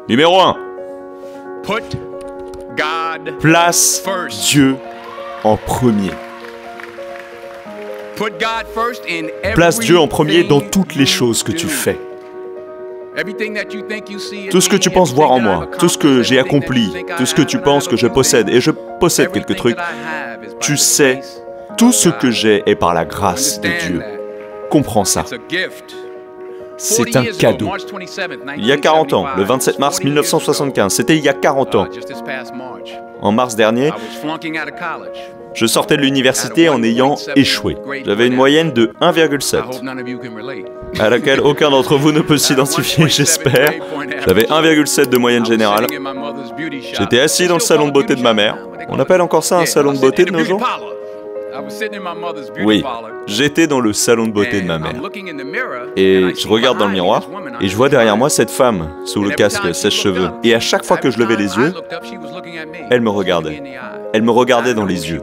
Numéro 1. Put God Place first. Dieu en premier. Put God first in Place Dieu en premier dans everything toutes les choses que tu you do. fais. Everything that you think you see in Tout ce que me, tu penses voir en moi, everything tout ce que j'ai I've accomplished, accompli, everything that tout you ce que think tu I penses have, que je and I have a possède, few et je possède things. quelques trucs, Everything that I have is by tu the sais, grace tout of ce que God. j'ai est par la grâce de Understand Dieu. that. Comprends ça. It's a gift. C'est un 40 years ago, cadeau. March 27th, Il y a 40 ans, le 1975, 27 mars 40 years 1975, c'était il y a 40 ans. ago, just this past March, En mars dernier, I was flunking out of college. je sortais de l'université en ayant échoué. J'avais une moyenne de I 1,7, hope none of you can relate. à laquelle aucun d'entre vous ne peut s'identifier, j'espère. J'avais 1,7 de moyenne générale. J'étais assis dans le salon de beauté de ma mère. On appelle encore ça un salon de beauté de nos jours? Oui, j'étais dans le salon de beauté de ma mère. Et je regarde dans le miroir, et je vois derrière moi cette femme, sous le casque sèche-cheveux. Et à chaque fois que je levais les yeux, elle me regardait. Elle me regardait dans les yeux.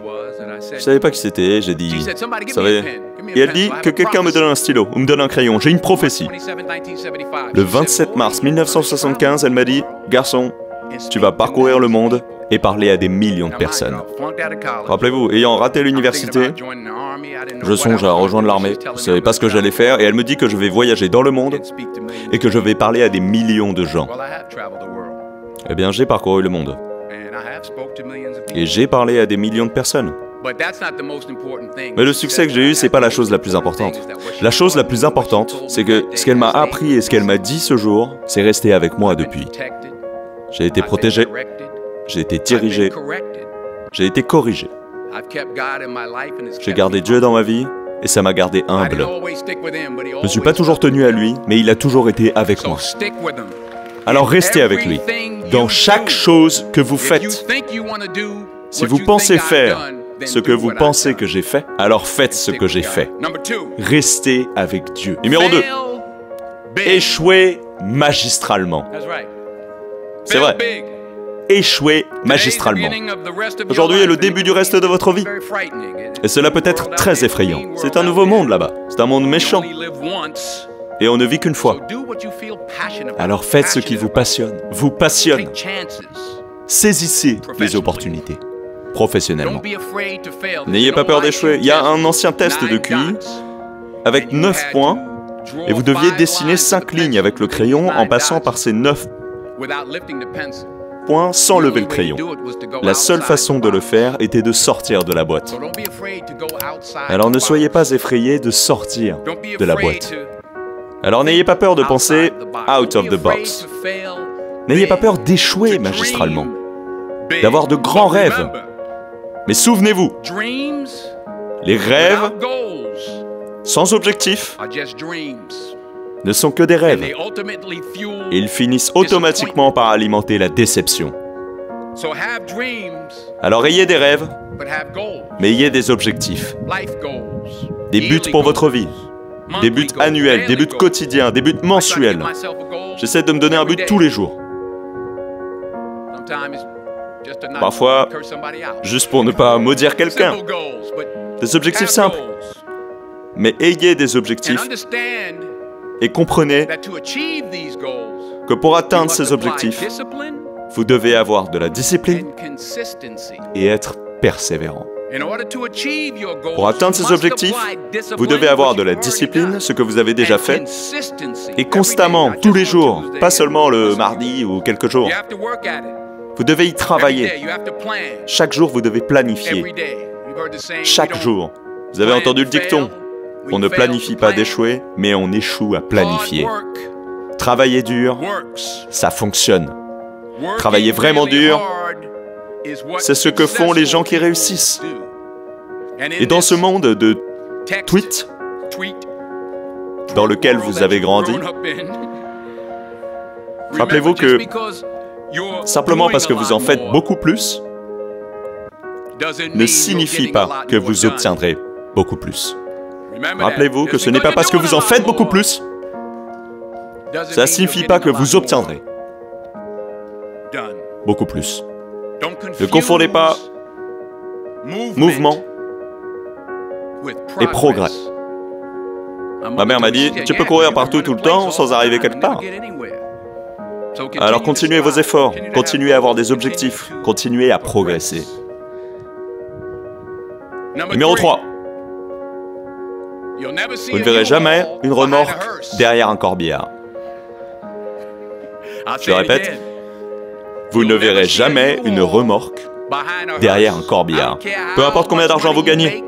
Je savais pas qui c'était, j'ai dit, vous savez... Et elle dit que quelqu'un me donne un stylo, ou me donne un crayon, j'ai une prophétie. Le 27 mars 1975, elle m'a dit, garçon, tu vas parcourir le monde et parler à des millions de personnes. Rappelez-vous, ayant raté l'université, je songe à rejoindre l'armée. Je ne savais pas ce que j'allais faire et elle me dit que je vais voyager dans le monde et que je vais parler à des millions de gens. Eh bien, j'ai parcouru le monde et j'ai parlé à des millions de personnes. Mais le succès que j'ai eu, c'est pas la chose la plus importante. La chose la plus importante, c'est que ce qu'elle m'a appris et ce qu'elle m'a dit ce jour, c'est resté avec moi depuis. J'ai été protégé, j'ai été dirigé, j'ai été corrigé. J'ai gardé Dieu dans ma vie et ça m'a gardé humble. Je ne suis pas toujours tenu à lui, mais il a toujours été avec moi. Alors restez avec lui, dans chaque chose que vous faites. Si vous pensez faire ce que vous pensez que j'ai fait, alors faites ce que j'ai fait. Restez avec Dieu. Numéro 2. Échouez magistralement. C'est vrai. Échouez magistralement. Aujourd'hui est le début du reste de votre vie. Et cela peut être très effrayant. C'est un nouveau monde là-bas. C'est un monde méchant. Et on ne vit qu'une fois. Alors faites ce qui vous passionne. Vous passionne. Saisissez les opportunités. Professionnellement. N'ayez pas peur d'échouer. Il y a un ancien test de QI avec 9 points et vous deviez dessiner 5 lignes avec le crayon en passant par ces 9 points sans lever le crayon. La seule façon de le faire était de sortir de la boîte. Alors ne soyez pas effrayés de sortir de la boîte. Alors n'ayez pas peur de penser out of the box. N'ayez pas peur d'échouer magistralement, d'avoir de grands rêves. Mais souvenez-vous, les rêves sans objectif ne sont que des rêves. Et ils finissent automatiquement par alimenter la déception. Alors ayez des rêves, mais ayez des objectifs. Des buts pour votre vie. Des buts annuels, des buts quotidiens, des buts mensuels. J'essaie de me donner un but tous les jours. Parfois, juste pour ne pas maudire quelqu'un. Des objectifs simples. Mais ayez des objectifs et comprenez que pour atteindre ces objectifs, vous devez avoir de la discipline et être persévérant. Pour atteindre ces objectifs, vous devez avoir de la discipline, ce que vous avez déjà fait, et constamment, tous les jours, pas seulement le mardi ou quelques jours. Vous devez y travailler. Chaque jour, vous devez planifier. Chaque jour. Vous avez entendu le dicton. On ne planifie pas d'échouer, mais on échoue à planifier. Travailler dur, ça fonctionne. Travailler vraiment dur, c'est ce que font les gens qui réussissent. Et dans ce monde de tweets, dans lequel vous avez grandi, rappelez-vous que simplement parce que vous en faites beaucoup plus, ne signifie pas que vous obtiendrez beaucoup plus. Rappelez-vous que ce n'est pas parce que vous en faites beaucoup plus, ça ne signifie pas que vous obtiendrez beaucoup plus. Ne confondez pas mouvement et progrès. Ma mère m'a dit, tu peux courir partout tout le temps sans arriver quelque part. Alors continuez vos efforts, continuez à avoir des objectifs, continuez à progresser. Numéro 3. Vous ne verrez jamais une remorque derrière un corbillard. Je le répète, vous ne verrez jamais une remorque derrière un corbillard. Peu importe combien d'argent vous gagnez.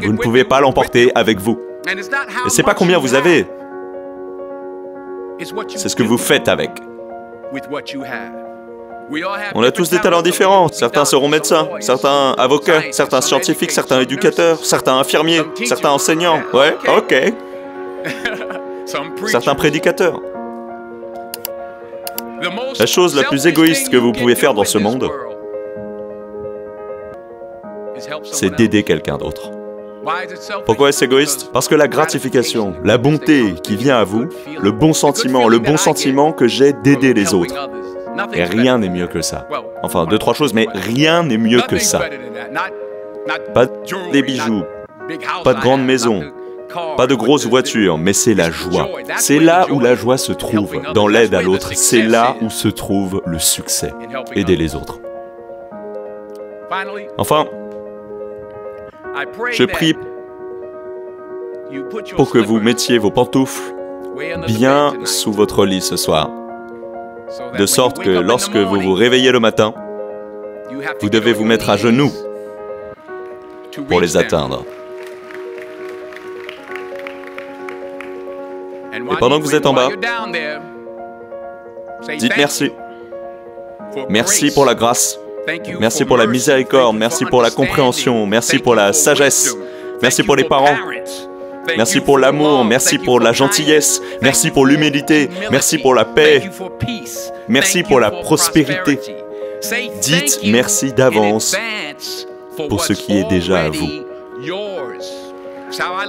Vous ne pouvez pas l'emporter avec vous. Et c'est pas combien vous avez, c'est ce que vous faites avec. On a tous des talents différents. Certains seront médecins, certains avocats, certains scientifiques, certains éducateurs, certains infirmiers, certains enseignants. Ouais, ok. Certains prédicateurs. La chose la plus égoïste que vous pouvez faire dans ce monde, c'est d'aider quelqu'un d'autre. Pourquoi est-ce égoïste? Parce que la gratification, la bonté qui vient à vous, le bon sentiment que j'ai d'aider les autres, et rien n'est mieux que ça. Enfin, 2-3 choses, mais rien n'est mieux que ça. Pas des bijoux, pas de grandes maisons, pas de grosses voitures, mais c'est la joie. C'est là où la joie se trouve, dans l'aide à l'autre. C'est là où se trouve le succès, aider les autres. Enfin, je prie pour que vous mettiez vos pantoufles bien sous votre lit ce soir, de sorte que lorsque vous vous réveillez le matin, vous devez vous mettre à genoux pour les atteindre. Et pendant que vous êtes en bas, dites merci. Merci pour la grâce. Merci pour la miséricorde, merci pour la compréhension, merci pour la sagesse, merci pour les parents, merci pour l'amour, merci pour la gentillesse, merci pour l'humilité, merci pour la paix, merci pour la prospérité. Dites merci d'avance pour ce qui est déjà à vous.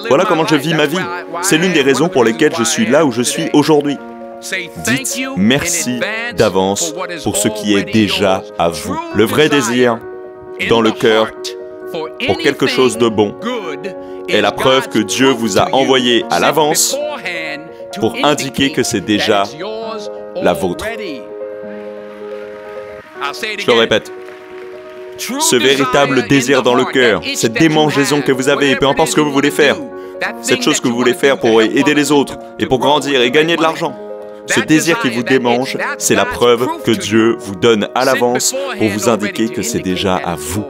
Voilà comment je vis ma vie. C'est l'une des raisons pour lesquelles je suis là où je suis aujourd'hui. Dites merci d'avance pour ce qui est déjà à vous. Le vrai désir dans le cœur pour quelque chose de bon est la preuve que Dieu vous a envoyé à l'avance pour indiquer que c'est déjà la vôtre. Je le répète. Ce véritable désir dans le cœur, cette démangeaison que vous avez, peu importe ce que vous voulez faire, cette chose que vous voulez faire pour aider les autres et pour grandir et gagner de l'argent, ce désir qui vous démange, c'est la preuve que Dieu vous donne à l'avance pour vous indiquer que c'est déjà à vous.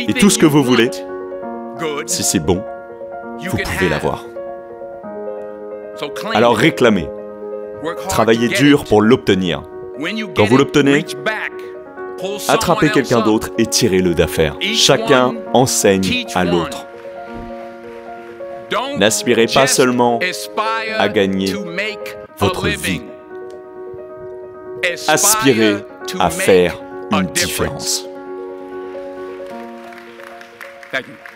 Et tout ce que vous voulez, si c'est bon, vous pouvez l'avoir. Alors réclamez, travaillez dur pour l'obtenir. Quand vous l'obtenez, attrapez quelqu'un d'autre et tirez-le d'affaire. Chacun enseigne à l'autre. N'aspirez pas seulement à gagner votre vie. Aspirez à faire une différence. Thank you.